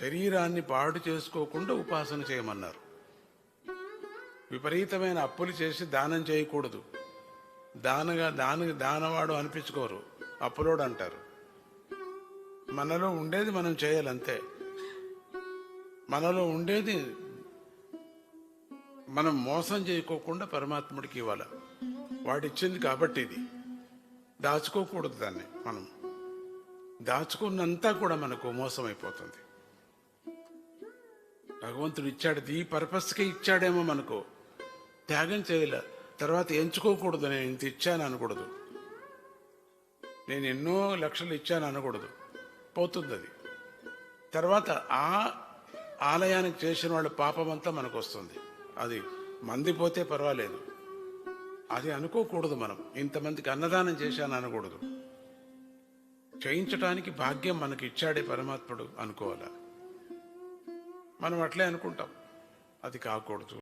శరీరాన్ని పాడు చేసుకోకుండా ఉపాసన చేయమన్నారు. విపరీతమైన అప్పులు చేసి దానం చేయకూడదు. దానవాడు అనిపించుకోరు, అప్పులోడు అంటారు. మనలో ఉండేది మనం చేయాలంతే. మనలో ఉండేది మనం మోసం చేయకోకుండా పరమాత్ముడికి ఇవ్వాలి. వాడిచ్చింది కాబట్టి ఇది దాచుకోకూడదు. దాన్ని మనం దాచుకున్నంతా కూడా మనకు మోసం అయిపోతుంది. భగవంతుడు ఇచ్చాడు, ఈ పర్పస్కే ఇచ్చాడేమో, మనకు త్యాగం చేయలే. తర్వాత ఎంచుకోకూడదు, నేను ఇంత ఇచ్చాను అనకూడదు, నేను ఎన్నో లక్షలు ఇచ్చాను అనకూడదు. పోతుంది అది. తర్వాత ఆ ఆలయానికి చేసిన వాళ్ళ పాపమంతా మనకు వస్తుంది. అది మందిపోతే పర్వాలేదు, అది అనుకోకూడదు. మనం ఇంతమందికి అన్నదానం చేశాను అనకూడదు. చేయించడానికి భాగ్యం మనకి ఇచ్చాడే పరమాత్ముడు అనుకోవాలా. మనం అట్లే అనుకుంటాం, అది కాకూడదు.